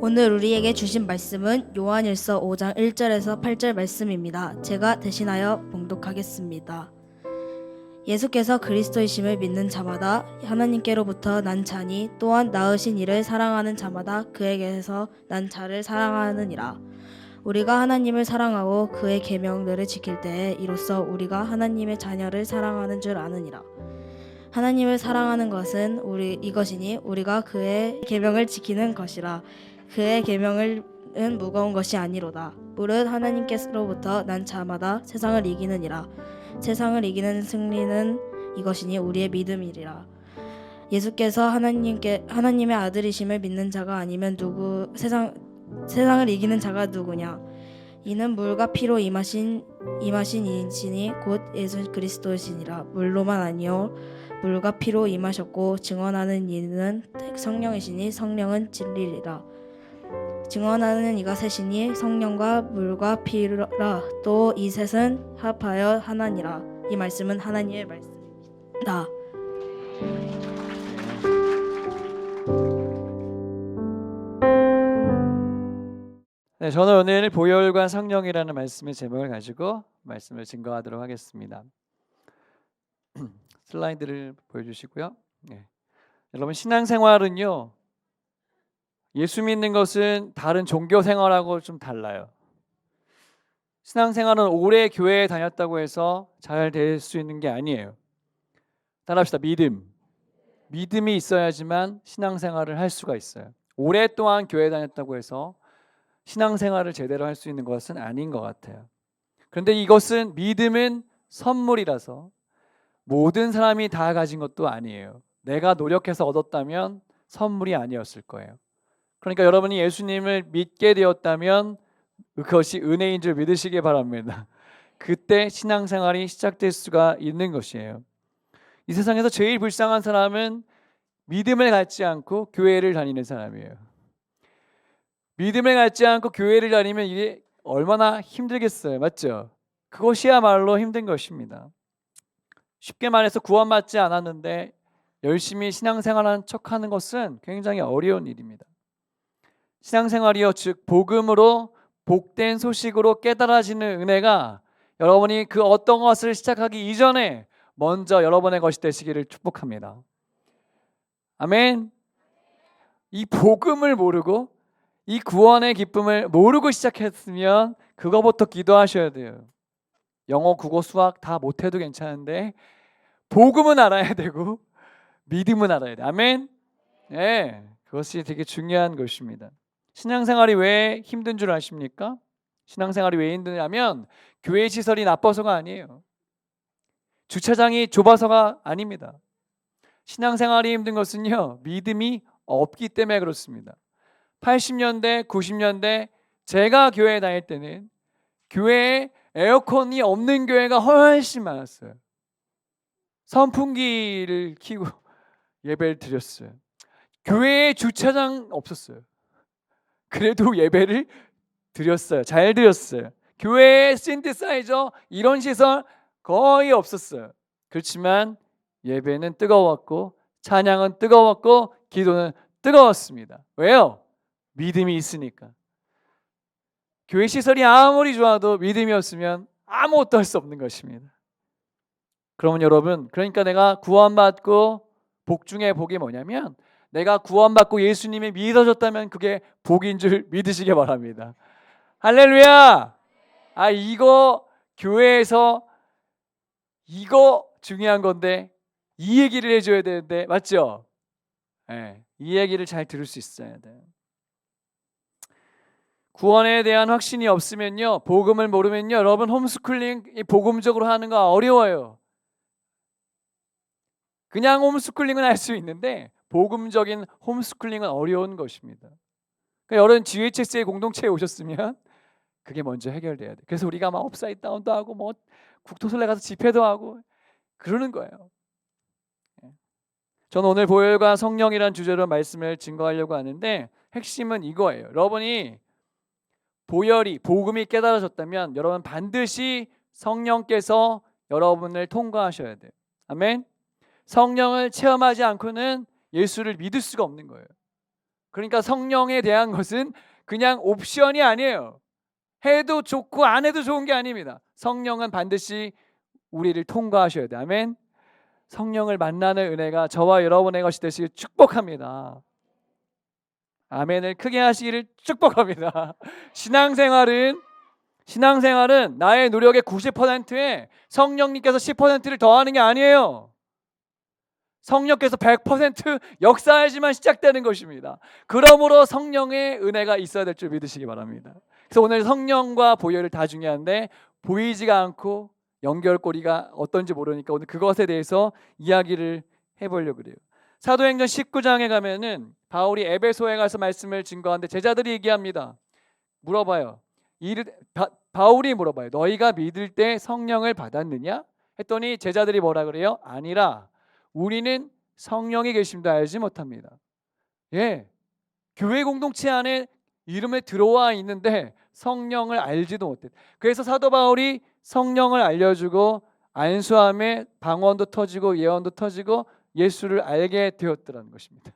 오늘 우리에게 주신 말씀은 요한일서 5장 1절에서 8절 말씀입니다. 제가 대신하여 봉독하겠습니다. 예수께서 그리스도이심을 믿는 자마다 하나님께로부터 난 자니 또한 낳으신 이를 사랑하는 자마다 그에게서 난 자를 사랑하느니라. 우리가 하나님을 사랑하고 그의 계명들을 지킬 때에 이로써 우리가 하나님의 자녀를 사랑하는 줄 아느니라. 하나님을 사랑하는 것은 이것이니 우리가 그의 계명을 지키는 것이라. 그의 계명은 무거운 것이 아니로다. 무릇 하나님께로부터 난 자마다 세상을 이기느니라. 세상을 이기는 승리는 이것이니 우리의 믿음이리라. 예수께서 하나님의 아들이심을 믿는 자가 아니면 세상을 이기는 자가 누구냐? 이는 물과 피로 임하신 이시니 곧 예수 그리스도시니라. 물로만 아니요 물과 피로 임하셨고 증언하는 이는 성령이시니 성령은 진리리라. 증언하는 이가 셋이니 성령과 물과 피라. 또 이 셋은 합하여 하나니라. 이 말씀은 하나님의 말씀입니다. 네, 저는 오늘 보혈과 성령이라는 말씀의 제목을 가지고 말씀을 증거하도록 하겠습니다. 슬라이드를 보여주시고요. 네. 여러분, 신앙생활은요, 예수 믿는 것은 다른 종교 생활하고 좀 달라요. 신앙생활은 오래 교회에 다녔다고 해서 잘 될 수 있는 게 아니에요. 따라합시다. 믿음이 있어야지만 신앙생활을 할 수가 있어요. 오랫동안 교회에 다녔다고 해서 신앙생활을 제대로 할 수 있는 것은 아닌 것 같아요. 그런데 이것은 믿음은 선물이라서 모든 사람이 다 가진 것도 아니에요. 내가 노력해서 얻었다면 선물이 아니었을 거예요. 그러니까 여러분이 예수님을 믿게 되었다면 그것이 은혜인 줄 믿으시기 바랍니다. 그때 신앙생활이 시작될 수가 있는 것이에요. 이 세상에서 제일 불쌍한 사람은 믿음을 갖지 않고 교회를 다니는 사람이에요. 믿음을 갖지 않고 교회를 다니면 이게 얼마나 힘들겠어요. 맞죠? 그것이야말로 힘든 것입니다. 쉽게 말해서 구원받지 않았는데 열심히 신앙생활하는 척하는 것은 굉장히 어려운 일입니다. 신앙생활이요, 즉 복음으로 복된 소식으로 깨달아지는 은혜가 여러분이 그 어떤 것을 시작하기 이전에 먼저 여러분의 것이 되시기를 축복합니다. 아멘. 이 복음을 모르고 이 구원의 기쁨을 모르고 시작했으면 그거부터 기도하셔야 돼요. 영어, 국어, 수학 다 못해도 괜찮은데 복음은 알아야 되고 믿음은 알아야 돼. 아멘. 네, 그것이 되게 중요한 것입니다. 신앙생활이 왜 힘든 줄 아십니까? 신앙생활이 왜 힘드냐면 교회 시설이 나빠서가 아니에요. 주차장이 좁아서가 아닙니다. 신앙생활이 힘든 것은요, 믿음이 없기 때문에 그렇습니다. 80년대, 90년대 제가 교회에 다닐 때는 교회에 에어컨이 없는 교회가 훨씬 많았어요. 선풍기를 켜고 예배를 드렸어요. 교회에 주차장 없었어요. 그래도 예배를 드렸어요. 잘 드렸어요. 교회에 신디사이저 이런 시설 거의 없었어요. 그렇지만 예배는 뜨거웠고 찬양은 뜨거웠고 기도는 뜨거웠습니다. 왜요? 믿음이 있으니까. 교회 시설이 아무리 좋아도 믿음이 없으면 아무것도 할 수 없는 것입니다. 그러면 여러분, 그러니까 내가 구원받고 복 중에 복이 뭐냐면 내가 구원받고 예수님이 믿어졌다면 그게 복인 줄 믿으시기 바랍니다. 할렐루야! 이거 교회에서 이거 중요한 건데 이 얘기를 해줘야 되는데 맞죠? 네, 이 얘기를 잘 들을 수 있어야 돼요. 구원에 대한 확신이 없으면요, 복음을 모르면요, 여러분 홈스쿨링 복음적으로 하는 거 어려워요. 그냥 홈스쿨링은 할 수 있는데 복음적인 홈스쿨링은 어려운 것입니다. 그러니까 여러분 GHS의 공동체에 오셨으면 그게 먼저 해결돼야 돼. 그래서 우리가 막 업사이드 다운도 하고 뭐 국토순례 가서 집회도 하고 그러는 거예요. 저는 오늘 보혈과 성령이라는 주제로 말씀을 증거하려고 하는데 핵심은 이거예요. 여러분이 복음이 깨달아졌다면 여러분 반드시 성령께서 여러분을 통과하셔야 돼요. 아멘. 성령을 체험하지 않고는 예수를 믿을 수가 없는 거예요. 그러니까 성령에 대한 것은 그냥 옵션이 아니에요. 해도 좋고 안 해도 좋은 게 아닙니다. 성령은 반드시 우리를 통과하셔야 돼. 아멘. 성령을 만나는 은혜가 저와 여러분의 것이 되시길 축복합니다. 아멘을 크게 하시기를 축복합니다. 신앙생활은 나의 노력의 90%에 성령님께서 10%를 더하는 게 아니에요. 성령께서 100% 역사하시만 시작되는 것입니다. 그러므로 성령의 은혜가 있어야 될 줄 믿으시기 바랍니다. 그래서 오늘 성령과 보혈을 다 중요한데 보이지가 않고 연결고리가 어떤지 모르니까 오늘 그것에 대해서 이야기를 해보려고 그래요. 사도행전 19장에 가면은 바울이 에베소에 가서 말씀을 증거하는데 제자들이 얘기합니다. 물어봐요. 바울이 물어봐요. 너희가 믿을 때 성령을 받았느냐? 했더니 제자들이 뭐라 그래요? 아니라 우리는 성령이 계심도 알지 못합니다. 예, 교회 공동체 안에 이름에 들어와 있는데 성령을 알지도 못해. 그래서 사도 바울이 성령을 알려주고 안수함에 방언도 터지고 예언도 터지고 예수를 알게 되었더라는 것입니다.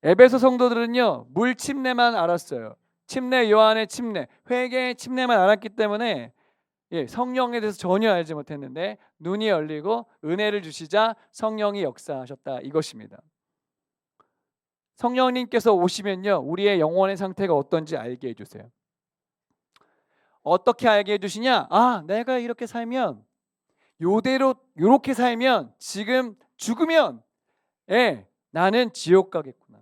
에베소 성도들은요, 물 침례만 알았어요. 침례, 요한의 침례, 회개의 침례만 알았기 때문에 성령에 대해서 전혀 알지 못했는데 눈이 열리고 은혜를 주시자 성령이 역사하셨다 이것입니다. 성령님께서 오시면요, 우리의 영혼의 상태가 어떤지 알게 해주세요. 어떻게 알게 해주시냐? 아, 내가 이렇게 살면 요대로 이렇게 살면 지금 죽으면 나는 지옥 가겠구나.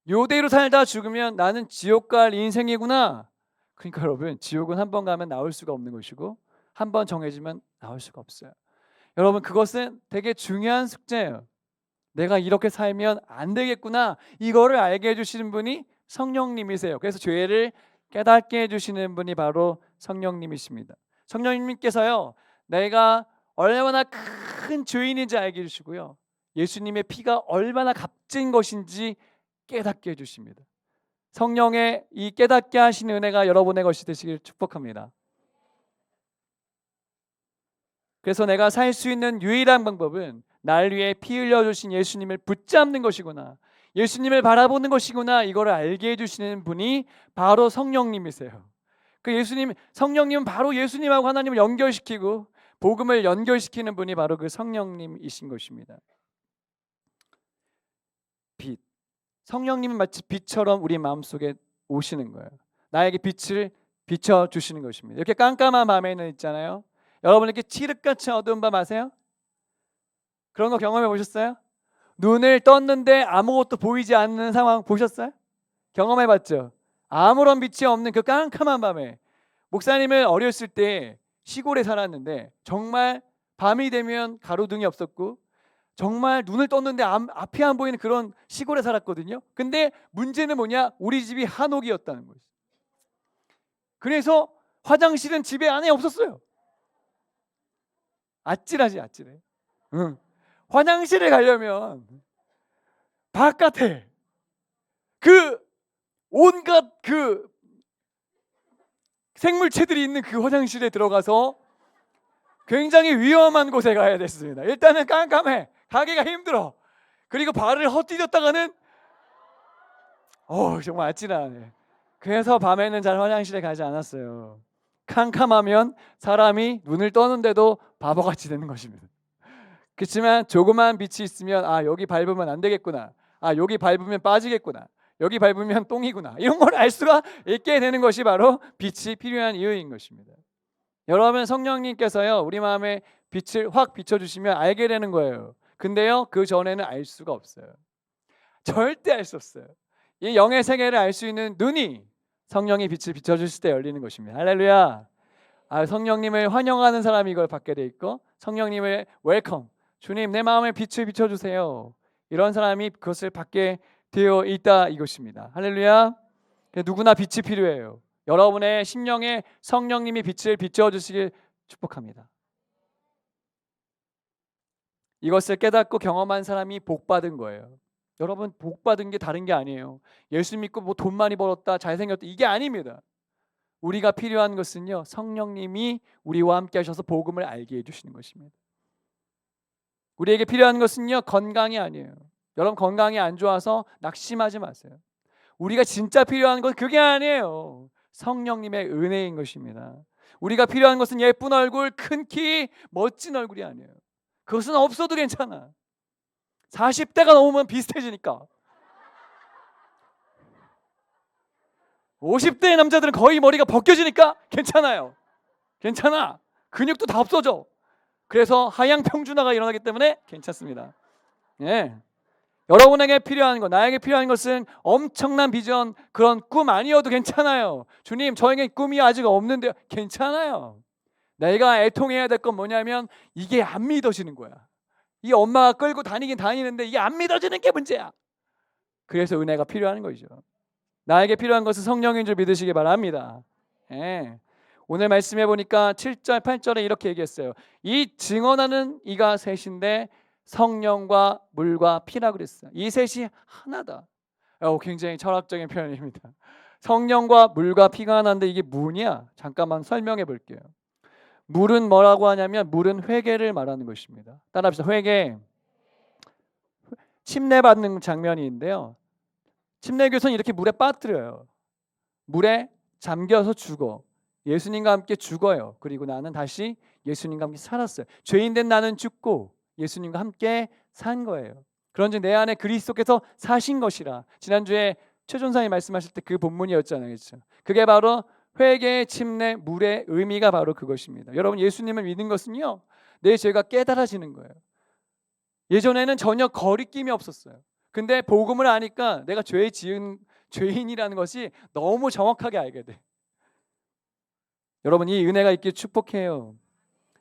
요대로 살다 죽으면 나는 지옥 갈 인생이구나. 그러니까 여러분, 지옥은 한 번 가면 나올 수가 없는 것이고 한 번 정해지면 나올 수가 없어요. 여러분, 그것은 되게 중요한 숙제예요. 내가 이렇게 살면 안 되겠구나. 이거를 알게 해주시는 분이 성령님이세요. 그래서 죄를 깨닫게 해주시는 분이 바로 성령님이십니다. 성령님께서요, 내가 얼마나 큰 죄인인지 알게 해주시고요, 예수님의 피가 얼마나 값진 것인지 깨닫게 해주십니다. 성령의 이 깨닫게 하시는 은혜가 여러분의 것이 되시길 축복합니다. 그래서 내가 살 수 있는 유일한 방법은 날 위해 피 흘려주신 예수님을 붙잡는 것이구나, 예수님을 바라보는 것이구나, 이거를 알게 해주시는 분이 바로 성령님이세요. 그 성령님은 바로 예수님하고 하나님을 연결시키고 복음을 연결시키는 분이 바로 그 성령님이신 것입니다. 빛. 성령님은 마치 빛처럼 우리 마음속에 오시는 거예요. 나에게 빛을 비춰주시는 것입니다. 이렇게 깜깜한 밤에는 있잖아요, 여러분 이렇게 칠흑같이 어두운 밤 아세요? 그런 거 경험해 보셨어요? 눈을 떴는데 아무것도 보이지 않는 상황 보셨어요? 경험해 봤죠? 아무런 빛이 없는 그 깜깜한 밤에, 목사님은 어렸을 때 시골에 살았는데 정말 밤이 되면 가로등이 없었고 정말 눈을 떴는데 앞이 안 보이는 그런 시골에 살았거든요. 근데 문제는 뭐냐? 우리 집이 한옥이었다는 거죠. 그래서 화장실은 집에 안에 없었어요. 아찔하지, 아찔해. 응. 화장실에 가려면 바깥에 그 온갖 그 생물체들이 있는 그 화장실에 들어가서 굉장히 위험한 곳에 가야 됐습니다. 일단은 깜깜해, 가기가 힘들어. 그리고 발을 헛디뎠다가는 정말 아찔하네. 그래서 밤에는 잘 화장실에 가지 않았어요. 캄캄하면 사람이 눈을 떠는데도 바보같이 되는 것입니다. 그렇지만 조그만 빛이 있으면 여기 밟으면 안 되겠구나, 여기 밟으면 빠지겠구나, 여기 밟으면 똥이구나, 이런 걸 알 수가 있게 되는 것이 바로 빛이 필요한 이유인 것입니다. 여러분, 성령님께서요 우리 마음에 빛을 확 비춰주시면 알게 되는 거예요. 근데요 그 전에는 알 수가 없어요. 절대 알 수 없어요. 이 영의 세계를 알 수 있는 눈이 성령이 빛을 비춰주실 때 열리는 것입니다. 할렐루야. 성령님을 환영하는 사람이 이걸 받게 돼 있고, 성령님을 웰컴, 주님 내 마음에 빛을 비춰주세요, 이런 사람이 그것을 받게 되어 있다 이것입니다. 할렐루야. 누구나 빛이 필요해요. 여러분의 심령에 성령님이 빛을 비춰주시길 축복합니다. 이것을 깨닫고 경험한 사람이 복받은 거예요. 여러분, 복받은 게 다른 게 아니에요. 예수 믿고 뭐 돈 많이 벌었다, 잘생겼다, 이게 아닙니다. 우리가 필요한 것은요 성령님이 우리와 함께 하셔서 복음을 알게 해주시는 것입니다. 우리에게 필요한 것은요, 건강이 아니에요. 여러분, 건강이 안 좋아서 낙심하지 마세요. 우리가 진짜 필요한 건 그게 아니에요. 성령님의 은혜인 것입니다. 우리가 필요한 것은 예쁜 얼굴, 큰 키, 멋진 얼굴이 아니에요. 그것은 없어도 괜찮아. 40대가 넘으면 비슷해지니까. 50대의 남자들은 거의 머리가 벗겨지니까 괜찮아요. 괜찮아. 근육도 다 없어져. 그래서 하향 평준화가 일어나기 때문에 괜찮습니다. 예. 여러분에게 필요한 것, 나에게 필요한 것은 엄청난 비전, 그런 꿈 아니어도 괜찮아요. 주님, 저에게 꿈이 아직 없는데요. 괜찮아요. 내가 애통해야 될 건 뭐냐면 이게 안 믿어지는 거야. 이 엄마가 끌고 다니긴 다니는데 이게 안 믿어지는 게 문제야. 그래서 은혜가 필요한 거죠. 나에게 필요한 것은 성령인 줄 믿으시기 바랍니다. 예. 오늘 말씀해 보니까 7절, 8절에 이렇게 얘기했어요. 이 증언하는 이가 셋인데 성령과 물과 피라 그랬어요. 이 셋이 하나다. 굉장히 철학적인 표현입니다. 성령과 물과 피가 하나인데 이게 뭐냐? 잠깐만 설명해 볼게요. 물은 뭐라고 하냐면 물은 회개를 말하는 것입니다. 따라합시다. 회개. 침례받는 장면인데요. 침례교사는 이렇게 물에 빠뜨려요. 물에 잠겨서 죽어. 예수님과 함께 죽어요. 그리고 나는 다시 예수님과 함께 살았어요. 죄인된 나는 죽고 예수님과 함께 산 거예요. 그런즉 내 안에 그리스도께서 사신 것이라. 지난주에 최 전사님이 말씀하실 때 그 본문이었잖아요. 그렇죠? 그게 바로 회개의 침례 물의 의미가 바로 그것입니다. 여러분, 예수님을 믿는 것은요, 내 죄가 깨달아지는 거예요. 예전에는 전혀 거리낌이 없었어요. 근데 복음을 아니까 내가 죄 지은 죄인이라는 것이 너무 정확하게 알게 돼. 여러분, 이 은혜가 있길 축복해요.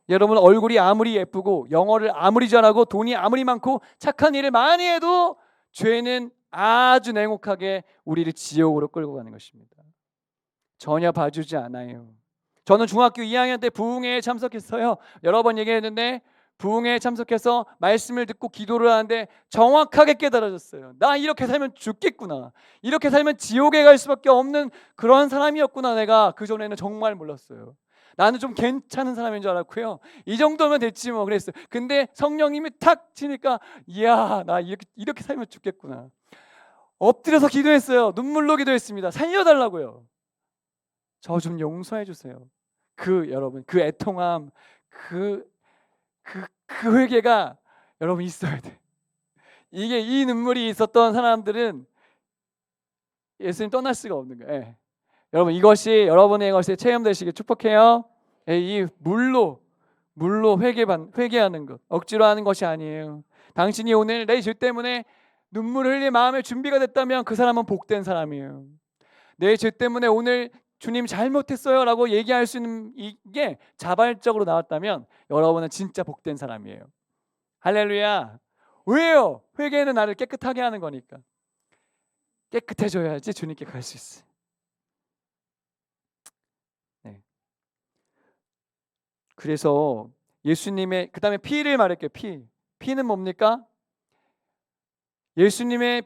여러분, 얼굴이 아무리 예쁘고 영어를 아무리 잘하고 돈이 아무리 많고 착한 일을 많이 해도 죄는 아주 냉혹하게 우리를 지옥으로 끌고 가는 것입니다. 전혀 봐주지 않아요. 저는 중학교 2학년 때 부흥회에 참석했어요. 여러 번 얘기했는데 부흥회에 참석해서 말씀을 듣고 기도를 하는데 정확하게 깨달아졌어요. 나 이렇게 살면 죽겠구나. 이렇게 살면 지옥에 갈 수밖에 없는 그런 사람이었구나. 내가 그전에는 정말 몰랐어요. 나는 좀 괜찮은 사람인 줄 알았고요. 이 정도면 됐지 뭐 그랬어요. 근데 성령님이 탁 치니까 이야, 나 이렇게 살면 죽겠구나. 엎드려서 기도했어요. 눈물로 기도했습니다. 살려달라고요. 저 좀 용서해 주세요. 여러분, 그 애통함, 그 회개가 여러분 있어야 돼. 이게 이 눈물이 있었던 사람들은 예수님 떠날 수가 없는 거예요. 예. 여러분, 이것이 여러분의 것이 체험되시길 축복해요. 예, 이 물로 회개하는 것, 억지로 하는 것이 아니에요. 당신이 오늘 내 죄 때문에 눈물 흘릴 마음의 준비가 됐다면 그 사람은 복된 사람이에요. 내 죄 때문에 오늘 주님 잘못했어요 라고 얘기할 수 있는 이게 자발적으로 나왔다면 여러분은 진짜 복된 사람이에요. 할렐루야. 왜요? 회개는 나를 깨끗하게 하는 거니까. 깨끗해져야지 주님께 갈 수 있어요. 네. 그래서 예수님의 그 다음에 피를 말할게요. 피는 뭡니까? 예수님의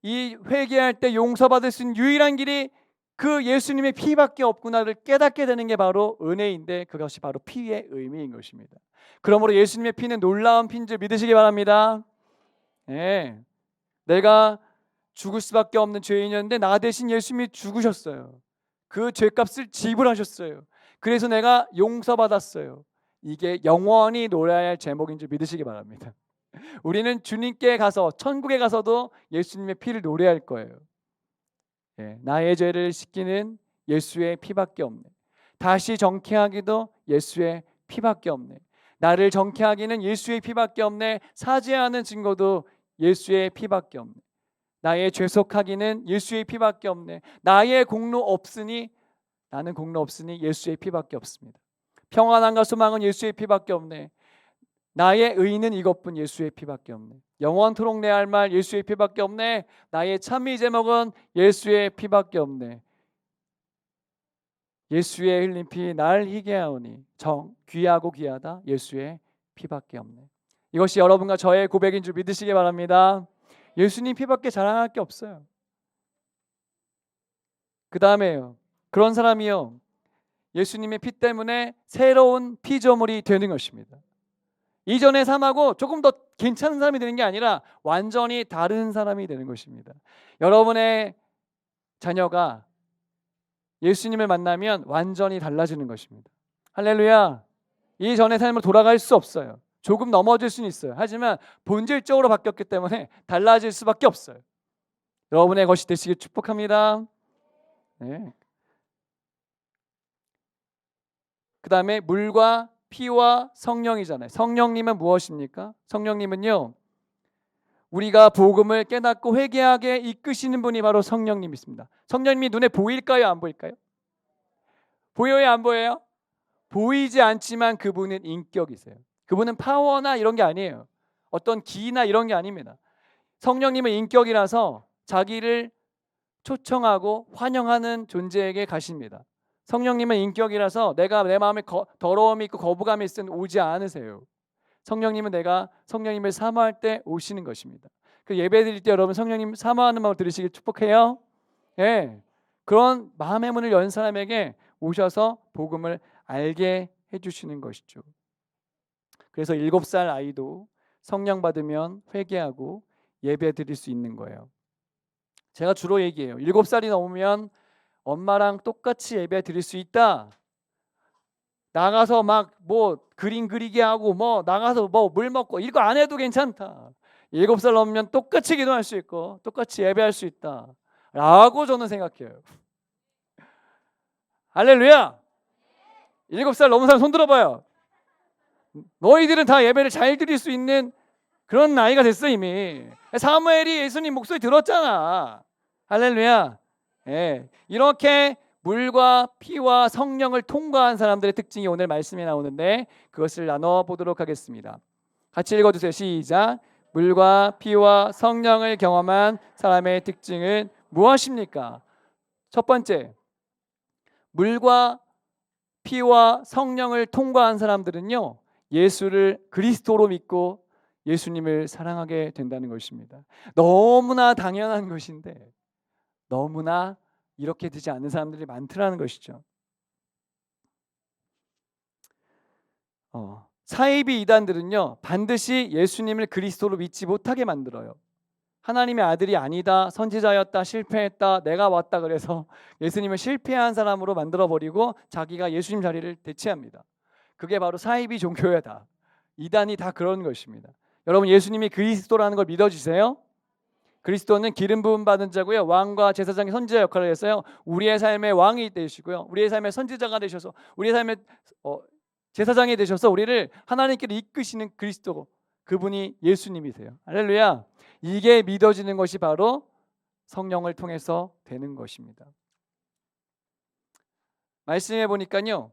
이 회개할 때 용서받을 수 있는 유일한 길이 그 예수님의 피밖에 없구나를 깨닫게 되는 게 바로 은혜인데 그것이 바로 피의 의미인 것입니다. 그러므로 예수님의 피는 놀라운 피인 줄 믿으시기 바랍니다. 네. 내가 죽을 수밖에 없는 죄인이었는데 나 대신 예수님이 죽으셨어요. 그 죄값을 지불하셨어요. 그래서 내가 용서받았어요. 이게 영원히 노래해야 할 제목인 줄 믿으시기 바랍니다. 우리는 주님께 가서 천국에 가서도 예수님의 피를 노래할 거예요. 예, 나의 죄를 씻기는 예수의 피밖에 없네. 다시 정케하기도 예수의 피밖에 없네. 나를 정케하기는 예수의 피밖에 없네. 사죄하는 증거도 예수의 피밖에 없네. 나의 죄속하기는 예수의 피밖에 없네. 나의 공로 없으니 나는 공로 없으니 예수의 피밖에 없습니다. 평안함과 소망은 예수의 피밖에 없네. 나의 의는 이것뿐 예수의 피밖에 없네. 영원토록 내 할 말 예수의 피밖에 없네. 나의 참의 제목은 예수의 피밖에 없네. 예수의 흘린 피 날 희게 하오니 귀하고 귀하다 예수의 피밖에 없네. 이것이 여러분과 저의 고백인 줄 믿으시기 바랍니다. 예수님 피밖에 자랑할 게 없어요. 그 다음에요, 그런 사람이요, 예수님의 피 때문에 새로운 피조물이 되는 것입니다. 이전의 삶하고 조금 더 괜찮은 사람이 되는 게 아니라 완전히 다른 사람이 되는 것입니다. 여러분의 자녀가 예수님을 만나면 완전히 달라지는 것입니다. 할렐루야. 이전의 삶으로 돌아갈 수 없어요. 조금 넘어질 수는 있어요. 하지만 본질적으로 바뀌었기 때문에 달라질 수밖에 없어요. 여러분의 것이 되시길 축복합니다. 네. 그 다음에 물과 피와 성령이잖아요. 성령님은 무엇입니까? 성령님은요, 우리가 복음을 깨닫고 회개하게 이끄시는 분이 바로 성령님이십니다. 성령님이 눈에 보일까요? 안 보일까요? 보여요? 안 보여요? 보이지 않지만 그분은 인격이세요. 그분은 파워나 이런 게 아니에요. 어떤 기나 이런 게 아닙니다. 성령님은 인격이라서 자기를 초청하고 환영하는 존재에게 가십니다. 성령님은 인격이라서 내가 내 마음에 더러움이 있고 거부감이 있으면 오지 않으세요. 성령님은 내가 성령님을 사모할 때 오시는 것입니다. 그 예배 드릴 때 여러분 성령님 사모하는 마음을 들으시길 축복해요. 예, 그런 마음의 문을 연 사람에게 오셔서 복음을 알게 해주시는 것이죠. 그래서 7살 아이도 성령 받으면 회개하고 예배 드릴 수 있는 거예요. 제가 주로 얘기해요. 7살이 넘으면 엄마랑 똑같이 예배 드릴 수 있다. 나가서 막 뭐 그림 그리게 하고 뭐 나가서 뭐 물 먹고 이거 안 해도 괜찮다. 7살 넘으면 똑같이 기도할 수 있고 똑같이 예배할 수 있다 라고 저는 생각해요. 할렐루야. 7살 넘은 사람 손 들어봐요. 너희들은 다 예배를 잘 드릴 수 있는 그런 나이가 됐어 이미. 사무엘이 예수님 목소리 들었잖아. 할렐루야. 예, 이렇게 물과 피와 성령을 통과한 사람들의 특징이 오늘 말씀에 나오는데 그것을 나눠보도록 하겠습니다. 같이 읽어주세요. 시작. 물과 피와 성령을 경험한 사람의 특징은 무엇입니까? 첫 번째, 물과 피와 성령을 통과한 사람들은요, 예수를 그리스도로 믿고 예수님을 사랑하게 된다는 것입니다. 너무나 당연한 것인데 너무나 이렇게 되지 않는 사람들이 많더라는 것이죠. 사이비 이단들은요, 반드시 예수님을 그리스도로 믿지 못하게 만들어요. 하나님의 아들이 아니다, 선지자였다, 실패했다, 내가 왔다 그래서 예수님을 실패한 사람으로 만들어버리고 자기가 예수님 자리를 대체합니다. 그게 바로 사이비 종교다. 이단이 다 그런 것입니다. 여러분, 예수님이 그리스도라는 걸 믿어주세요. 그리스도는 기름 부음 받은 자고요, 왕과 제사장의 선지자 역할을 했어요. 우리의 삶의 왕이 되시고요, 우리의 삶의 선지자가 되셔서 우리의 삶의 제사장이 되셔서 우리를 하나님께로 이끄시는 그리스도, 그분이 예수님이세요. 할렐루야. 이게 믿어지는 것이 바로 성령을 통해서 되는 것입니다. 말씀해 보니까요,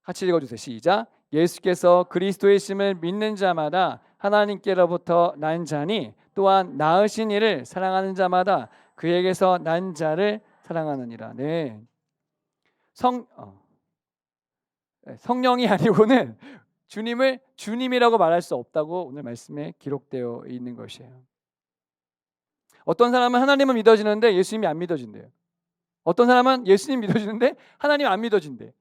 같이 읽어주세요. 시작. 예수께서 그리스도의 심을 믿는 자마다 하나님께로부터 난 자니 또한 낳으신 이를 사랑하는 자마다 그에게서 난 자를 사랑하느니라. 네. 성령이 아니고는 주님을 주님이라고 말할 수 없다고 오늘 말씀에 기록되어 있는 것이에요. 어떤 사람은 하나님은 믿어지는데 예수님이 안 믿어진대요. 어떤 사람은 예수님 믿어지는데 하나님 안 믿어진대.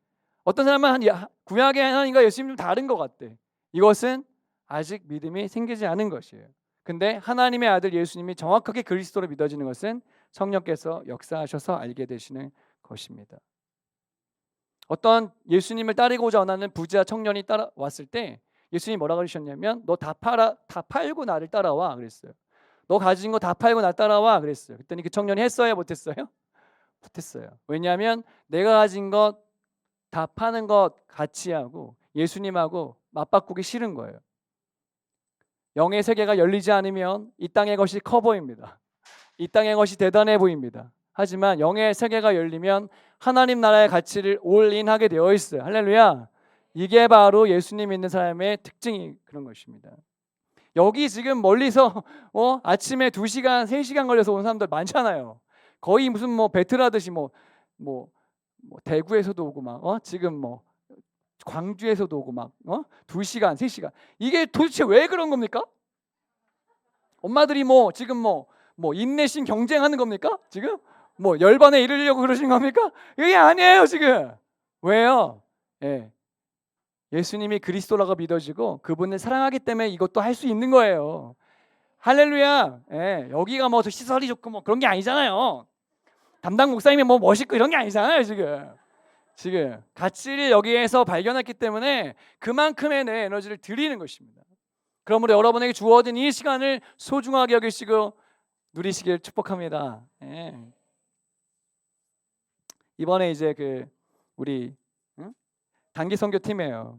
어떤 사람은 구약의 하나님과 예수님 좀 다른 것 같대. 이것은 아직 믿음이 생기지 않은 것이에요. 근데 하나님의 아들 예수님이 정확하게 그리스도로 믿어지는 것은 성령께서 역사하셔서 알게 되시는 것입니다. 어떤 예수님을 따르고자 원하는 부자 청년이 따라왔을 때 예수님이 뭐라 그러셨냐면, 너 다 팔고 나를 따라와 그랬어요. 너 가진 거 다 팔고 나 따라와 그랬어요. 그랬더니 그 청년이 했어요, 못했어요? 못했어요. 왜냐하면 내가 가진 것 다 파는 것 같이 하고 예수님하고 맞바꾸기 싫은 거예요. 영의 세계가 열리지 않으면 이 땅의 것이 커 보입니다. 이 땅의 것이 대단해 보입니다. 하지만 영의 세계가 열리면 하나님 나라의 가치를 올인하게 되어 있어요. 할렐루야. 이게 바로 예수님 믿는 사람의 특징이 그런 것입니다. 여기 지금 멀리서 아침에 2시간, 3시간 걸려서 온 사람들 많잖아요. 거의 무슨 배틀하듯이 대구에서도 오고 막 지금 광주에서도 오고 막 2시간, 3시간. 이게 도대체 왜 그런 겁니까? 엄마들이 지금 인내심 경쟁하는 겁니까? 지금 열반에 이르려고 그러신 겁니까? 이게 아니에요 지금. 왜요? 예. 예수님이 그리스도라고 믿어지고 그분을 사랑하기 때문에 이것도 할 수 있는 거예요. 할렐루야. 예, 여기가 뭐 시설이 좋고 뭐 그런 게 아니잖아요. 담당 목사님이 뭐 멋있고 이런 게 아니잖아요. 지금 가치를 여기에서 발견했기 때문에 그만큼의 내 에너지를 드리는 것입니다. 그러므로 여러분에게 주어진 이 시간을 소중하게 여기시고 누리시길 축복합니다. 예. 이번에 이제 우리 단기 선교 팀이에요.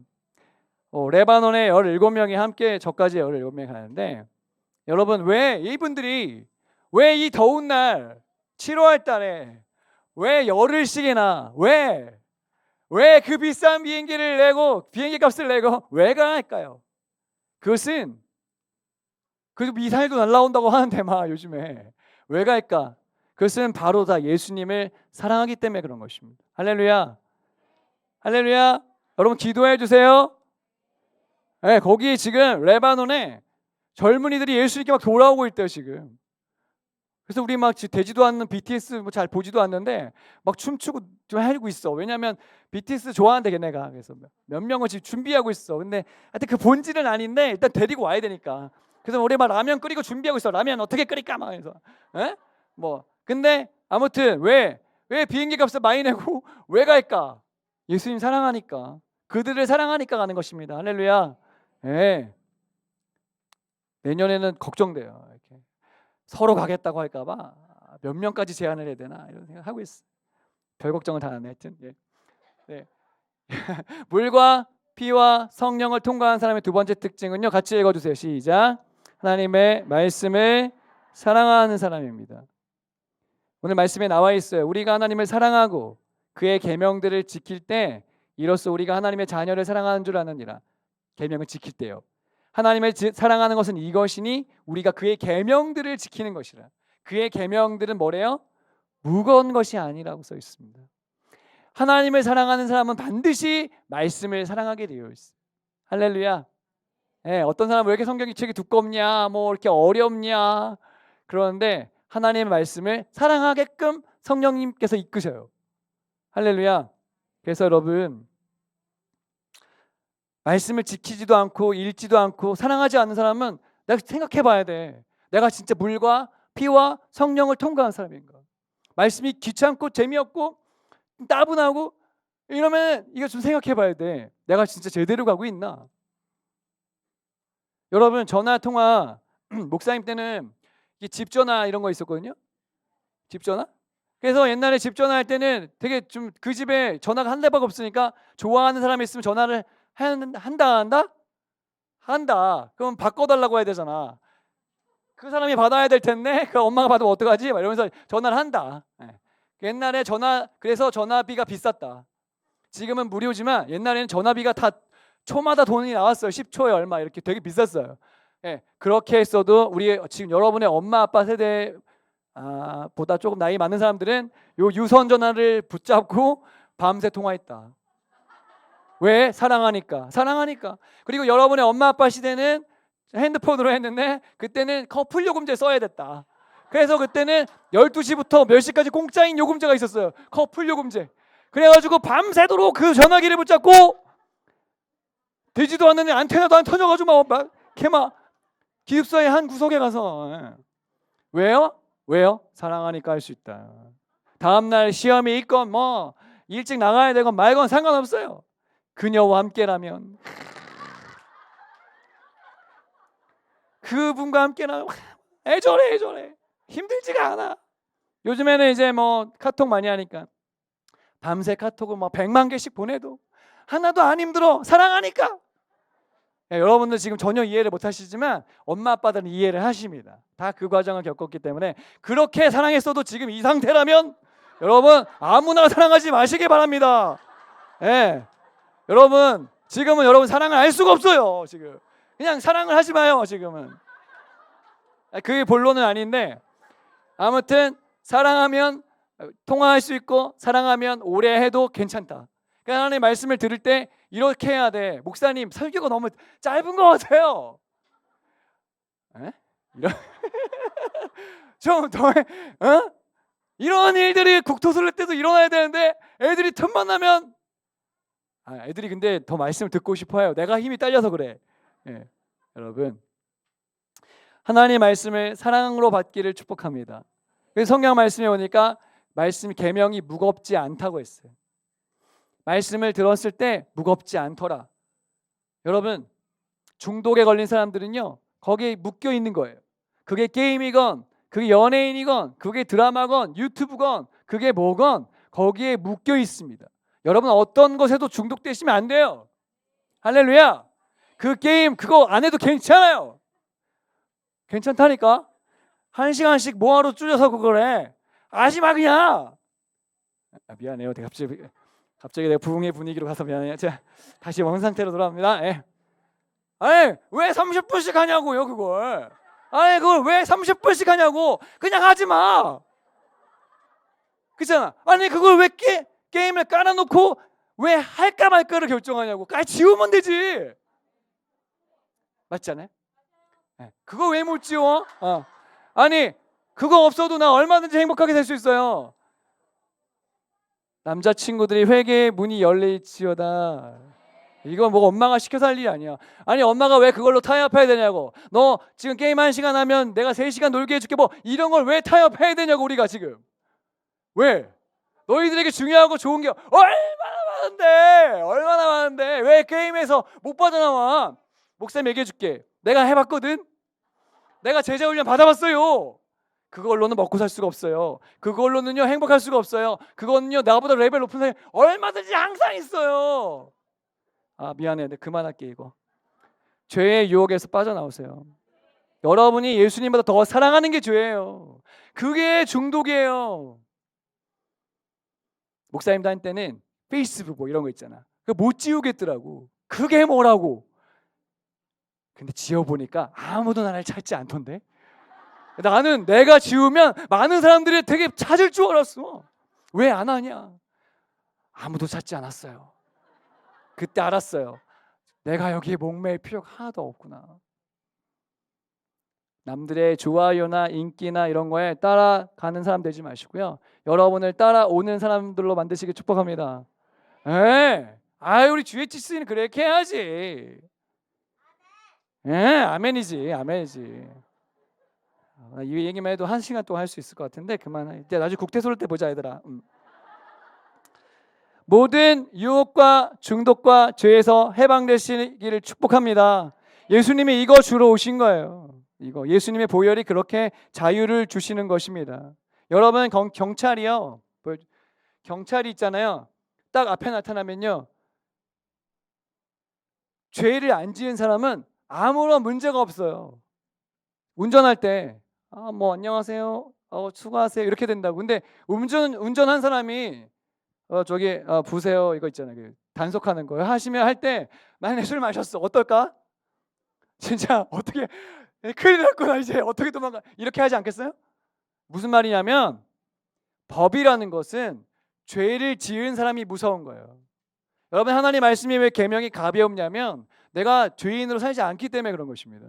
레바논에 17명이 함께 저까지 17명이 가는데, 여러분 왜 이분들이 왜 이 더운 날 7월 달에 왜 열흘씩이나 왜 그 비싼 비행기를 내고 비행기 값을 내고 왜 가야 할까요? 그것은 그 미사일도 날라온다고 하는데 막 요즘에 왜 갈까? 그것은 바로 다 예수님을 사랑하기 때문에 그런 것입니다. 할렐루야. 할렐루야. 여러분 기도해 주세요. 네, 거기 지금 레바논에 젊은이들이 예수님께 막 돌아오고 있대요 지금. 그래서 우리 막 되지도 않는 BTS 뭐 잘 보지도 않는데 막 춤추고 좀 하고 있어. 왜냐하면 BTS 좋아하는데 걔네가. 그래서 몇 명은 지금 준비하고 있어. 근데 하여튼 그 본질은 아닌데 일단 데리고 와야 되니까. 그래서 우리 막 라면 끓이고 준비하고 있어. 라면 어떻게 끓일까 막 해서. 에? 뭐 근데 아무튼 왜 비행기 값을 많이 내고 왜 갈까? 예수님 사랑하니까. 그들을 사랑하니까 가는 것입니다. 할렐루야. 예. 내년에는 걱정돼요. 이렇게 서로 가겠다고 할까봐 몇 명까지 제한을 해야 되나 이런 생각하고 있어. 별 걱정은 다 안 해. 하여튼 예. 네. 물과 피와 성령을 통과한 사람의 두 번째 특징은요. 같이 읽어주세요. 시작. 하나님의 말씀을 사랑하는 사람입니다. 오늘 말씀에 나와 있어요. 우리가 하나님을 사랑하고 그의 계명들을 지킬 때 이로써 우리가 하나님의 자녀를 사랑하는 줄 아느니라. 계명을 지킬 때요. 하나님을 사랑하는 것은 이것이니 우리가 그의 계명들을 지키는 것이라. 그의 계명들은 뭐래요? 무거운 것이 아니라고 써 있습니다. 하나님을 사랑하는 사람은 반드시 말씀을 사랑하게 되어 있어요. 할렐루야. 예, 어떤 사람은 왜 이렇게 성경이 책이 두껍냐, 뭐 이렇게 어렵냐 그러는데 하나님의 말씀을 사랑하게끔 성령님께서 이끄셔요. 할렐루야. 그래서 여러분 말씀을 지키지도 않고 읽지도 않고 사랑하지 않는 사람은 내가 생각해 봐야 돼. 내가 진짜 물과 피와 성령을 통과한 사람인가? 말씀이 귀찮고 재미없고 따분하고 이러면 이거 좀 생각해 봐야 돼. 내가 진짜 제대로 가고 있나? 여러분 전화 통화 목사님 때는 집 전화 이런 거 있었거든요. 집 전화? 그래서 옛날에 집 전화할 때는 되게 좀 그 집에 전화가 한 대밖에 없으니까 좋아하는 사람이 있으면 전화를 한다. 그럼 바꿔달라고 해야 되잖아. 그 사람이 받아야 될 텐데 그 엄마가 받으면 어떡하지? 막 이러면서 전화를 한다. 옛날에 그래서 전화비가 비쌌다. 지금은 무료지만 옛날에는 전화비가 다 초마다 돈이 나왔어요. 10초에 얼마 이렇게 되게 비쌌어요. 그렇게 했어도 우리 지금 여러분의 엄마 아빠 세대 보다 조금 나이 많은 사람들은 요 유선 전화를 붙잡고 밤새 통화했다. 왜? 사랑하니까. 그리고 여러분의 엄마 아빠 시대는 핸드폰으로 했는데 그때는 커플 요금제 써야 됐다. 그래서 그때는 12시부터 몇 시까지 공짜인 요금제가 있었어요. 커플 요금제. 그래가지고 밤새도록 그 전화기를 붙잡고 되지도 않는 안테나도 안 터져가지고 막 기숙사의 한 구석에 가서 왜요? 사랑하니까 할 수 있다. 다음날 시험이 있건 뭐 일찍 나가야 되건 말건 상관없어요. 그녀와 함께라면 그분과 함께라면 애절해 힘들지가 않아. 요즘에는 이제 뭐 카톡 많이 하니까 밤새 카톡을 뭐 100만 개씩 보내도 하나도 안 힘들어. 사랑하니까. 여러분들 지금 전혀 이해를 못 하시지만 엄마 아빠들은 이해를 하십니다. 다 그 과정을 겪었기 때문에 그렇게 사랑했어도 지금 이 상태라면 여러분 아무나 사랑하지 마시기 바랍니다. 여러분 지금은 여러분 사랑을 알 수가 없어요. 지금 그냥 사랑을 하지 마요. 지금은 그게 본론은 아닌데 아무튼 사랑하면 통화할 수 있고 사랑하면 오래 해도 괜찮다. 그러니까 하나님의 말씀을 들을 때 이렇게 해야 돼. 목사님 설교가 너무 짧은 것 같아요. 좀 더 이런 일들이 국토술래 때도 일어나야 되는데 애들이 틈만 나면 애들이 근데 더 말씀을 듣고 싶어요. 내가 힘이 딸려서 그래. 예, 여러분 하나님의 말씀을 사랑으로 받기를 축복합니다. 그래서 성경 말씀에 오니까 말씀 계명이 무겁지 않다고 했어요. 말씀을 들었을 때 무겁지 않더라. 여러분 중독에 걸린 사람들은요 거기에 묶여 있는 거예요. 그게 게임이건 그게 연예인이건 그게 드라마건 유튜브건 그게 뭐건 거기에 묶여 있습니다. 여러분 어떤 것에도 중독되시면 안 돼요. 할렐루야. 그 게임 그거 안 해도 괜찮아요. 괜찮다니까. 1시간씩 뭐하러 줄여서 그걸 해. 하지마 그냥. 미안해요. 내가 갑자기 내가 부흥의 분위기로 가서 미안해요. 제가 다시 원상태로 돌아옵니다. 예. 아니 왜 30분씩 하냐고요 그걸. 아니 그걸 왜 30분씩 하냐고. 그냥 하지마. 그렇잖아. 아니 그걸 왜 게임을 깔아놓고 왜 할까 말까를 결정하냐고. 지우면 되지. 맞지 않아요? 네. 그거 왜 못 지워? 아니 그거 없어도 나 얼마든지 행복하게 살 수 있어요. 남자친구들이 회개의 문이 열려있지어다. 이거 뭐 엄마가 시켜서 할 일이 아니야. 아니 엄마가 왜 그걸로 타협해야 되냐고. 너 지금 게임 1시간 하면 내가 3시간 놀게 해줄게. 뭐 이런 걸 왜 타협해야 되냐고 우리가 지금. 왜? 너희들에게 중요하고 좋은 게 얼마나 많은데 왜 게임에서 못 빠져나와. 목사님 얘기해 줄게. 내가 해봤거든. 내가 제자 훈련 받아봤어요. 그걸로는 먹고 살 수가 없어요. 그걸로는요 행복할 수가 없어요. 그거는요 나보다 레벨 높은 사람이 얼마든지 항상 있어요. 미안해. 내가 그만할게 이거. 죄의 유혹에서 빠져나오세요. 여러분이 예수님보다 더 사랑하는 게 죄예요. 그게 중독이에요. 목사님 다닐 때는 페이스북 뭐 이런 거 있잖아. 그거 못 지우겠더라고. 그게 뭐라고. 근데 지워보니까 아무도 나를 찾지 않던데. 나는 내가 지우면 많은 사람들이 되게 찾을 줄 알았어. 왜 안 하냐. 아무도 찾지 않았어요. 그때 알았어요. 내가 여기에 목매일 필요가 하나도 없구나. 남들의 좋아요나 인기나 이런 거에 따라가는 사람 되지 마시고요. 여러분을 따라오는 사람들로 만드시길 축복합니다. 우리 GHC는 그렇게 해야지. 아멘이지. 이 얘기만 해도 1시간 동안 할 수 있을 것 같은데 그만해. 나중에 국태 쏠 때 보자 얘들아. 모든 유혹과 중독과 죄에서 해방되시기를 축복합니다. 예수님이 이거 주러 오신 거예요. 이거 예수님의 보혈이 그렇게 자유를 주시는 것입니다. 여러분 경찰이요. 경찰이 있잖아요. 딱 앞에 나타나면요. 죄를 안 지은 사람은 아무런 문제가 없어요. 운전할 때 뭐 안녕하세요. 수고하세요. 이렇게 된다고. 근데 운전한 사람이 저기 보세요. 이거 있잖아요. 그 단속하는 거 하시면 할 때 만약에 술 마셨어. 어떨까? 진짜 어떻게 큰일 났구나 이제 어떻게 도망가. 이렇게 하지 않겠어요? 무슨 말이냐면 법이라는 것은 죄를 지은 사람이 무서운 거예요. 여러분 하나님 말씀이 왜 계명이 가벼우냐면 내가 죄인으로 살지 않기 때문에 그런 것입니다.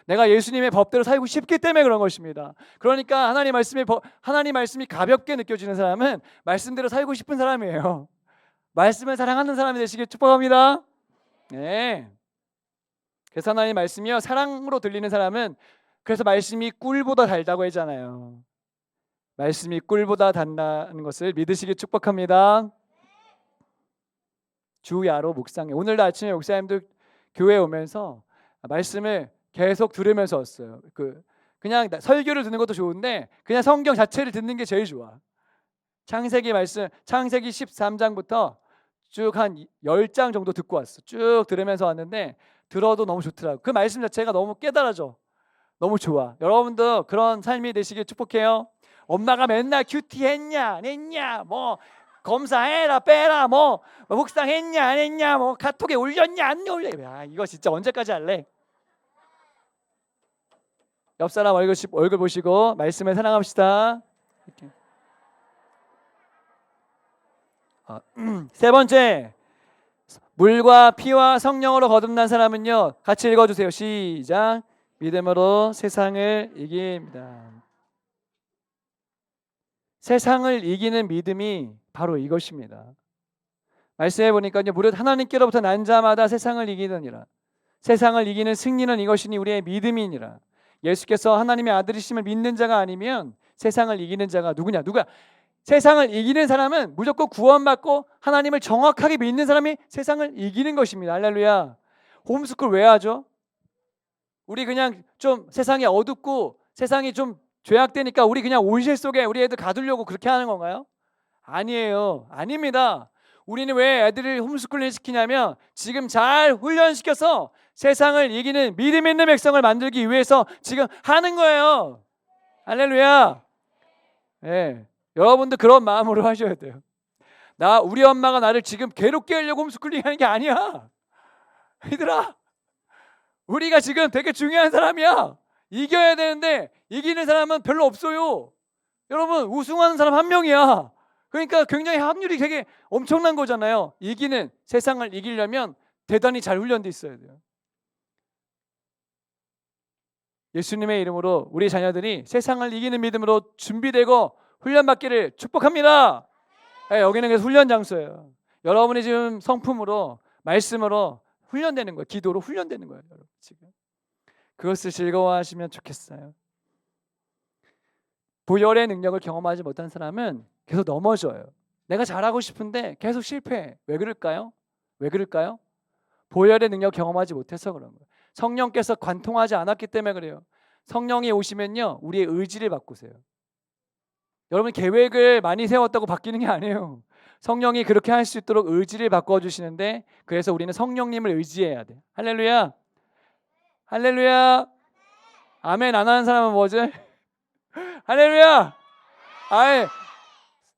내가 예수님의 법대로 살고 싶기 때문에 그런 것입니다. 그러니까 하나님 말씀이 가볍게 느껴지는 사람은 말씀대로 살고 싶은 사람이에요. 말씀을 사랑하는 사람이 되시길 축복합니다. 네. 그래서 하나님 말씀이요 사랑으로 들리는 사람은 그래서 말씀이 꿀보다 달다고 했잖아요. 말씀이 꿀보다 단다는 것을 믿으시길 축복합니다. 주야로 묵상해. 오늘도 아침에 목사님들 교회에 오면서 말씀을 계속 들으면서 왔어요. 그냥 설교를 듣는 것도 좋은데 그냥 성경 자체를 듣는 게 제일 좋아. 창세기 말씀, 창세기 13장부터 쭉 한 10장 정도 듣고 왔어. 쭉 들으면서 왔는데 들어도 너무 좋더라고. 그 말씀 자체가 너무 깨달아져. 너무 좋아. 여러분도 그런 삶이 되시길 축복해요. 엄마가 맨날 큐티 했냐 안 했냐 뭐 검사해라 빼라 뭐 묵상했냐 안 했냐 뭐 카톡에 올렸냐 안 올려. 이거 진짜 언제까지 할래? 옆 사람 얼굴 보시고 말씀을 사랑합시다. 이렇게. 세 번째, 물과 피와 성령으로 거듭난 사람은요. 같이 읽어주세요. 시작. 믿음으로 세상을 이깁니다. 세상을 이기는 믿음이 바로 이것입니다. 말씀해 보니까요, 무릇 하나님께로부터 난 자마다 세상을 이기느니라. 세상을 이기는 승리는 이것이니 우리의 믿음이니라. 예수께서 하나님의 아들이심을 믿는 자가 아니면 세상을 이기는 자가 누구냐? 누가? 세상을 이기는 사람은 무조건 구원받고 하나님을 정확하게 믿는 사람이 세상을 이기는 것입니다. 할렐루야. 홈스쿨 왜 하죠? 우리 그냥 좀 세상이 어둡고 세상이 좀 죄악되니까 우리 그냥 온실 속에 우리 애들 가두려고 그렇게 하는 건가요? 아니에요. 아닙니다. 우리는 왜 애들을 홈스쿨링 시키냐면 지금 잘 훈련시켜서 세상을 이기는 믿음 있는 백성을 만들기 위해서 지금 하는 거예요. 할렐루야. 예. 여러분도 그런 마음으로 하셔야 돼요. 우리 엄마가 나를 지금 괴롭게 하려고 홈스쿨링 하는 게 아니야. 얘들아, 우리가 지금 되게 중요한 사람이야. 이겨야 되는데 이기는 사람은 별로 없어요. 여러분, 우승하는 사람 한 명이야. 그러니까 굉장히 확률이 되게 엄청난 거잖아요. 세상을 이기려면 대단히 잘 훈련돼 있어야 돼요. 예수님의 이름으로 우리 자녀들이 세상을 이기는 믿음으로 준비되고 훈련받기를 축복합니다. 네, 여기는 그래서 훈련 장소예요. 여러분이 지금 성품으로 말씀으로 훈련되는 거예요. 기도로 훈련되는 거예요. 여러분 지금 그것을 즐거워하시면 좋겠어요. 보혈의 능력을 경험하지 못한 사람은 계속 넘어져요. 내가 잘하고 싶은데 계속 실패해. 왜 그럴까요? 왜 그럴까요? 보혈의 능력 경험하지 못해서 그런 거예요. 성령께서 관통하지 않았기 때문에 그래요. 성령이 오시면요, 우리의 의지를 바꾸세요. 여러분 계획을 많이 세웠다고 바뀌는 게 아니에요. 성령이 그렇게 할 수 있도록 의지를 바꿔주시는데, 그래서 우리는 성령님을 의지해야 돼. 할렐루야. 할렐루야. 아멘 안 하는 사람은 뭐지? 할렐루야. 아예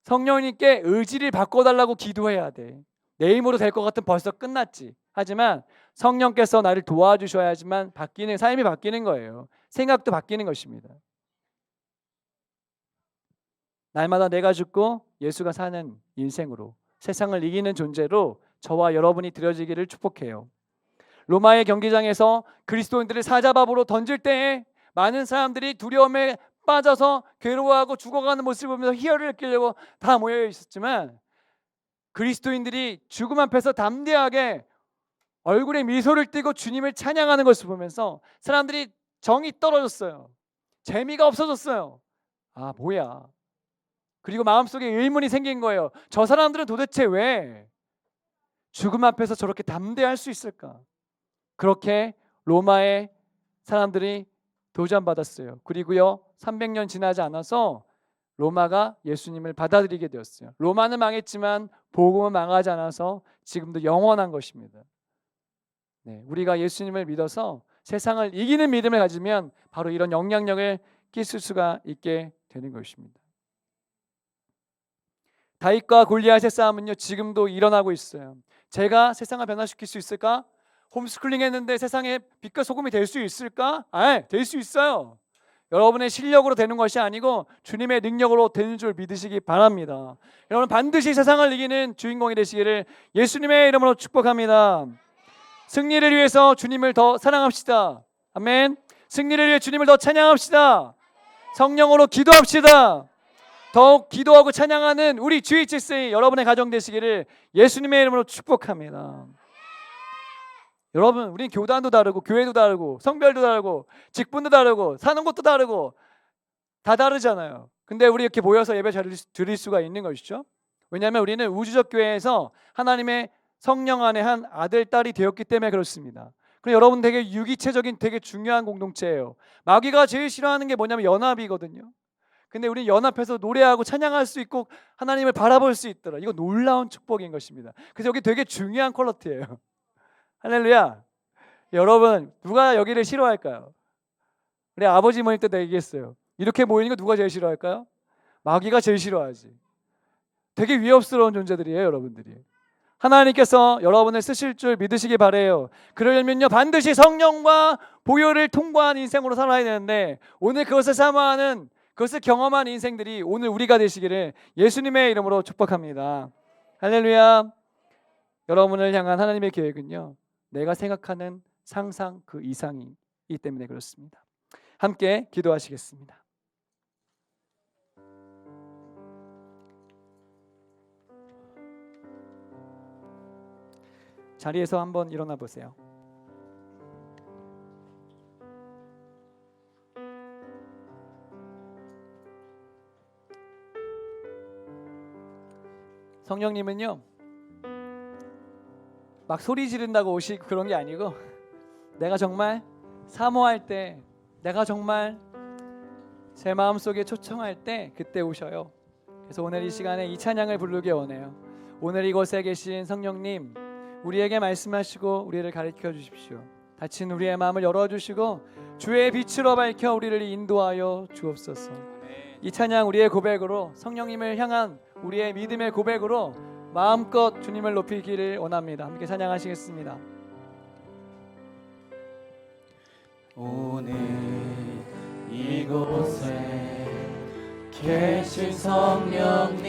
성령님께 의지를 바꿔달라고 기도해야 돼. 내 힘으로 될 것 같으면 벌써 끝났지. 하지만 성령께서 나를 도와주셔야지만 삶이 바뀌는 거예요. 생각도 바뀌는 것입니다. 날마다 내가 죽고 예수가 사는 인생으로, 세상을 이기는 존재로 저와 여러분이 되어지기를 축복해요. 로마의 경기장에서 그리스도인들을 사자밥으로 던질 때에 많은 사람들이 두려움에 빠져서 괴로워하고 죽어가는 모습을 보면서 희열을 느끼려고 다 모여 있었지만, 그리스도인들이 죽음 앞에서 담대하게 얼굴에 미소를 띠고 주님을 찬양하는 것을 보면서 사람들이 정이 떨어졌어요. 재미가 없어졌어요. 아, 뭐야. 그리고 마음속에 의문이 생긴 거예요. 저 사람들은 도대체 왜 죽음 앞에서 저렇게 담대할 수 있을까? 그렇게 로마의 사람들이 도전받았어요. 그리고요, 300년 지나지 않아서 로마가 예수님을 받아들이게 되었어요. 로마는 망했지만 복음은 망하지 않아서 지금도 영원한 것입니다. 네, 우리가 예수님을 믿어서 세상을 이기는 믿음을 가지면 바로 이런 영향력을 끼칠 수가 있게 되는 것입니다. 다윗과 골리앗의 싸움은요, 지금도 일어나고 있어요. 제가 세상을 변화시킬 수 있을까? 홈스쿨링 했는데 세상에 빛과 소금이 될 수 있을까? 될 수 있어요. 여러분의 실력으로 되는 것이 아니고 주님의 능력으로 되는 줄 믿으시기 바랍니다. 여러분 반드시 세상을 이기는 주인공이 되시기를 예수님의 이름으로 축복합니다. 승리를 위해서 주님을 더 사랑합시다. 아멘. 승리를 위해 주님을 더 찬양합시다. 성령으로 기도합시다. 더욱 기도하고 찬양하는 우리 GHSA 여러분의 가정 되시기를 예수님의 이름으로 축복합니다. 여러분, 우린 교단도 다르고 교회도 다르고 성별도 다르고 직분도 다르고 사는 곳도 다르고 다 다르잖아요. 근데 우리 이렇게 모여서 예배 드릴 수가 있는 것이죠. 왜냐하면 우리는 우주적 교회에서 하나님의 성령 안에 한 아들, 딸이 되었기 때문에 그렇습니다. 그리고 여러분 되게 유기체적인 되게 중요한 공동체예요. 마귀가 제일 싫어하는 게 뭐냐면 연합이거든요. 근데 우리는 연합해서 노래하고 찬양할 수 있고 하나님을 바라볼 수 있더라. 이거 놀라운 축복인 것입니다. 그래서 여기 되게 중요한 퀄리티예요. 할렐루야. 여러분 누가 여기를 싫어할까요? 우리 아버지 모임 때 내가 얘기했어요. 이렇게 모이는 거 누가 제일 싫어할까요? 마귀가 제일 싫어하지. 되게 위협스러운 존재들이에요, 여러분들이. 하나님께서 여러분을 쓰실 줄 믿으시기 바래요. 그러려면요 반드시 성령과 보혈을 통과한 인생으로 살아야 되는데, 오늘 그것을 사모하는, 그것을 경험한 인생들이 오늘 우리가 되시기를 예수님의 이름으로 축복합니다. 할렐루야. 여러분을 향한 하나님의 계획은요, 내가 생각하는 상상 그 이상이기 때문에 그렇습니다. 함께 기도하시겠습니다. 자리에서 한번 일어나 보세요. 성령님은요, 막 소리 지른다고 오시고 그런 게 아니고, 내가 정말 사모할 때, 내가 정말 제 마음속에 초청할 때 그때 오셔요. 그래서 오늘 이 시간에 이 찬양을 부르기 원해요. 오늘 이곳에 계신 성령님, 우리에게 말씀하시고 우리를 가르쳐 주십시오. 닫힌 우리의 마음을 열어주시고 주의 빛으로 밝혀 우리를 인도하여 주옵소서. 이 찬양 우리의 고백으로, 성령님을 향한 우리의 믿음의 고백으로 마음껏 주님을 높이기를 원합니다. 함께 찬양하시겠습니다. 오늘 이곳에 계신 성령님,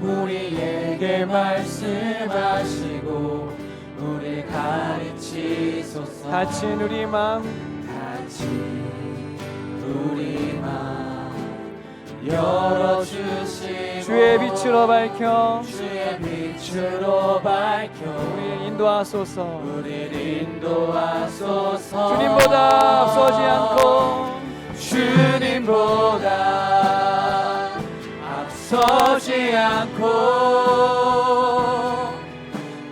우리에게 말씀하시고 우리 가르치소서. 닫힌 우리 마음, 닫힌 우리 마음 열어주시고 주의 빛으로 밝혀 주의 빛으로 밝혀 우리를 인도하소서. 우리를 인도하소서. 주님보다 앞서지 않고, 주님보다 앞서지 않고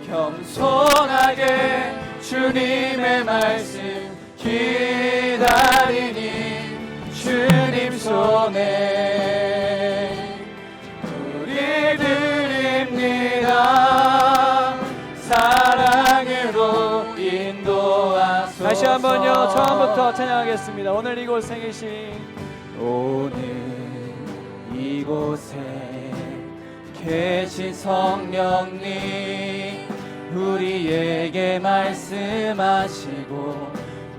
겸손하게 주님의 말씀 기다리니 주님 손에 우리 드립니다. 사랑으로 인도하소서. 다시 한번요, 처음부터 찬양하겠습니다. 오늘 이곳에 계신, 오늘 이곳에 계신 성령님, 우리에게 말씀하시고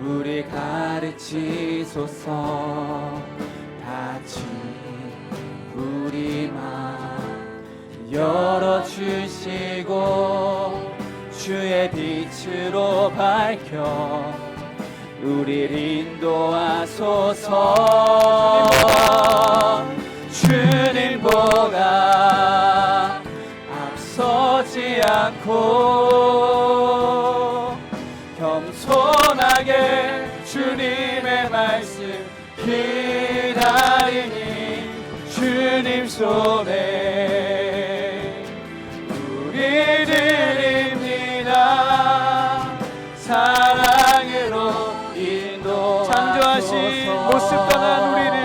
우리 가르치소서. 닫힌 우리 마음 열어주시고 주의 빛으로 밝혀 우리를 인도하소서. 주님보다 앞서지 않고 겸손하게 주님의 말씀 기다리니 주님 손에 우리 드립니다. 사랑으로 인도하소서. 창조하신 모습 떠난 우리를,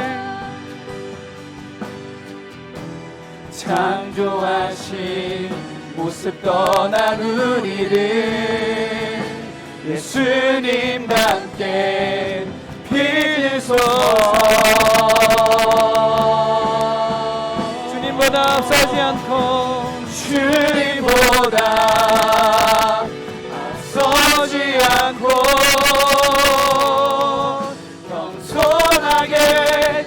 창조하신 모습 떠난 우리를 예수님과 함께 빌소서. 주님보다 앞서지 않고, 주님보다 앞서지 않고 겸손하게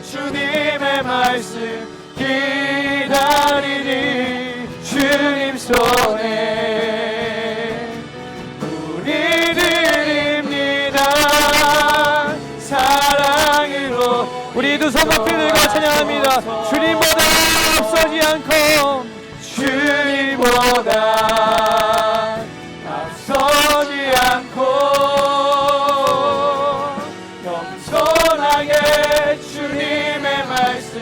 주님의 말씀 기다리니 주님 손에 우리 드립니다. 사랑으로 우리 두 손 높이 들고 찬양합니다. 주님보다 앞서지 않고, 주님보다 앞서지 않고 겸손하게 주님의 말씀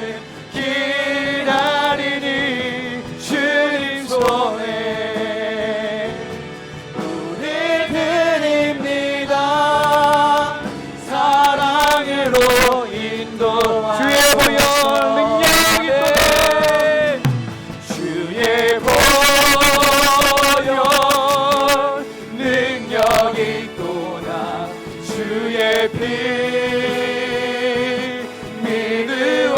기다리니 주님 손에 우리 드립니다. 사랑으로 인도하소서. 주의 보혈 능력이 주의 보혈 능력이 또나 주의 피 믿으오.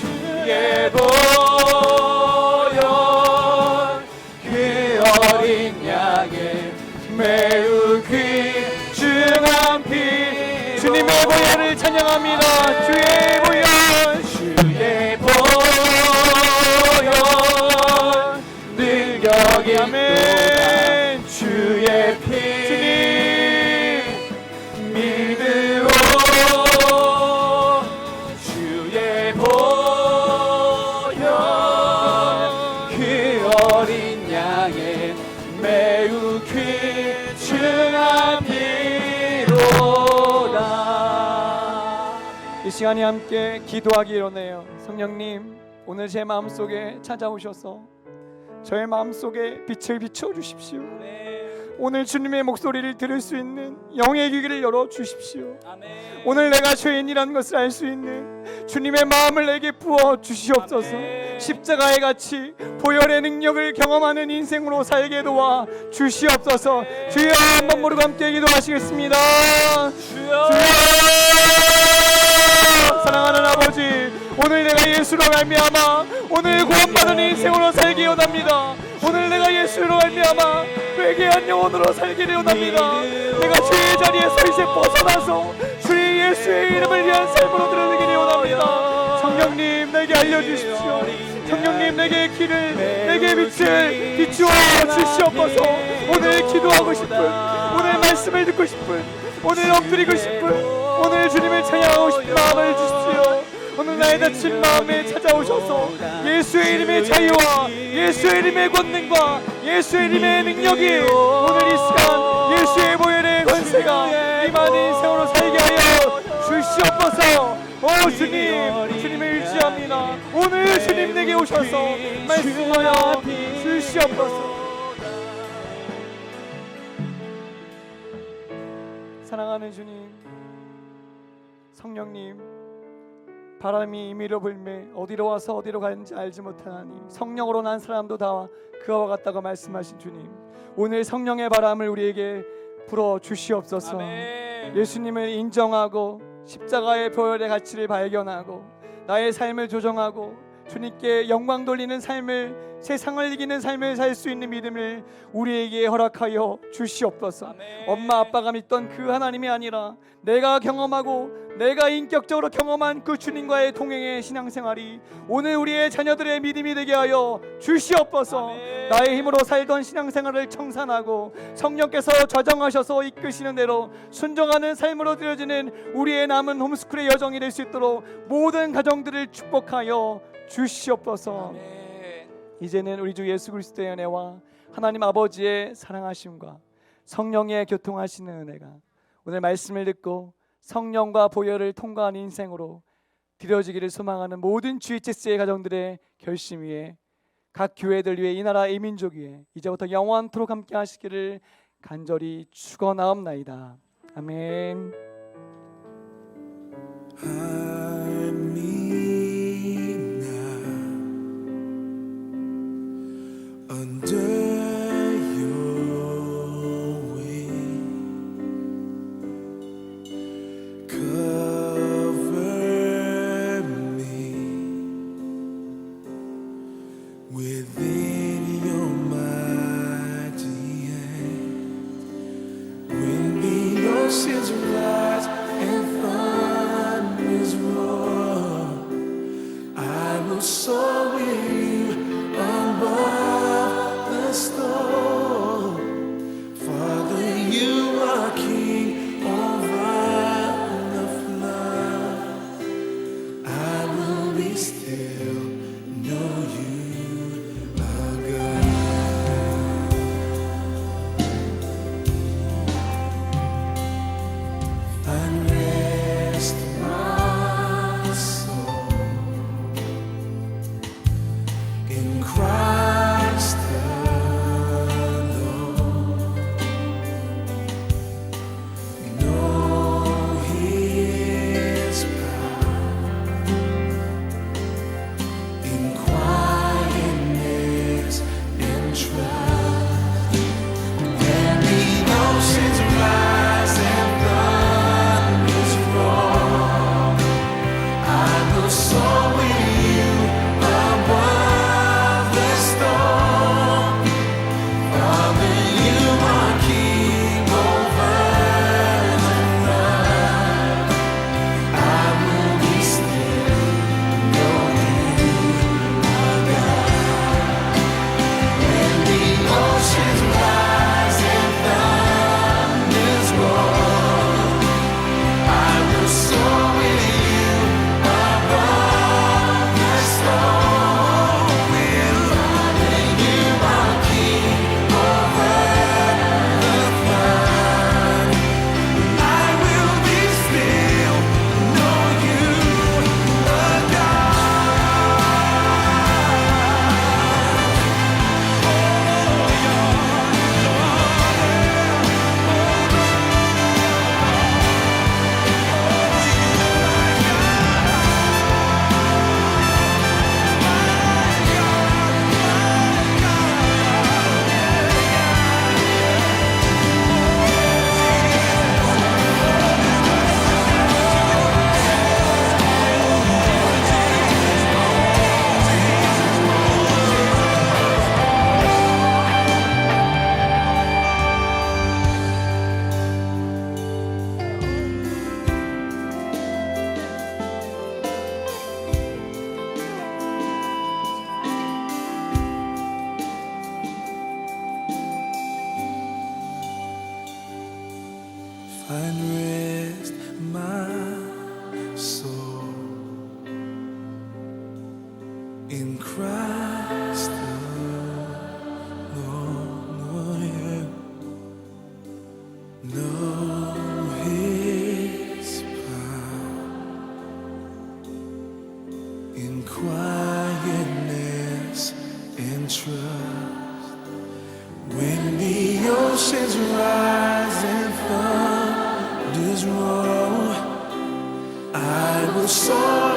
주의 보혈 그 어린 양의 매우 귀중한 피. 주님의 보혈을 찬양합니다. 주의 보혈, 주의 보혈 능력이 아멘. 또다 주의 피 믿으오. 주의 보혈 그 어린 시간에 함께 기도하기 원해요. 성령님, 오늘 제 마음속에 찾아오셔서 저의 마음속에 빛을 비춰 주십시오. 오늘 주님의 목소리를 들을 수 있는 영의 귀를 열어 주십시오. 오늘 내가 죄인이라는 것을 알 수 있는 주님의 마음을 내게 부어 주시옵소서. 십자가의 가치, 보혈의 능력을 경험하는 인생으로 살게 도와 주시옵소서. 주여, 한번 모르고 함께 기도하시겠습니다. 주여, 사랑하는 아버지, 오늘 내가 예수로 말미암아 오늘 구원받은 인생으로 살기 원합니다. 오늘 내가 예수로 말미암아 회개한 영혼으로 살기를 원합니다. 내가 죄의 자리에서 이제 벗어나서 주의 예수의 이름을 위한 삶으로 들어가기를 원합니다. 성령님, 내게 알려주십시오. 성령님, 내게 길을, 내게 빛을 비추어 주시옵소서. 오늘 기도하고 싶은, 오늘 말씀을 듣고 싶은, 오늘 엎드리고 싶은, 오늘 주님을 찬양하고 싶은 마음을 주십시오. 오늘 나의 다친 마음에 찾아오셔서 예수의 이름의 자유와 예수의 이름의 권능과 예수의 이름의 능력이 오늘 이 시간 예수의 보혈의 권세가 임하는 인생으로 살게 하여 주시옵소서. 오 주님, 주님을 의지합니다. 오늘 주님 내게 오셔서 말씀하여 주시옵소서. 사랑하는 주님, 성령님, 바람이 임의로 불매 어디로 와서 어디로 가는지 알지 못하나니 성령으로 난 사람도 다 그와 같다고 말씀하신 주님, 오늘 성령의 바람을 우리에게 불어 주시옵소서. 예수님을 인정하고 십자가의 보혈의 가치를 발견하고 나의 삶을 조정하고 주님께 영광 돌리는 삶을, 세상을 이기는 삶을 살 수 있는 믿음을 우리에게 허락하여 주시옵소서. 엄마 아빠가 믿던 그 하나님이 아니라 내가 경험하고 내가 인격적으로 경험한 그 주님과의 동행의 신앙생활이 오늘 우리의 자녀들의 믿음이 되게 하여 주시옵소서. 나의 힘으로 살던 신앙생활을 청산하고 성령께서 좌정하셔서 이끄시는 대로 순종하는 삶으로 되어지는 우리의 남은 홈스쿨의 여정이 될 수 있도록 모든 가정들을 축복하여 주시옵소서. 이제는 우리 주 예수 그리스도의 은혜와 하나님 아버지의 사랑하심과 성령의 교통하시는 은혜가 오늘 말씀을 듣고 성령과 보혈을 통과한 인생으로 드려지기를 소망하는 모든 GHS의 가정들의 결심 위에, 각 교회들 위에, 이 나라 이 민족 위에 이제부터 영원토록 함께 하시기를 간절히 축원하옵나이다. 아멘. find rest, my soul, in Christ alone. Yeah. Know His power in quietness and trust. When the oceans rise and thunders roll, I will soar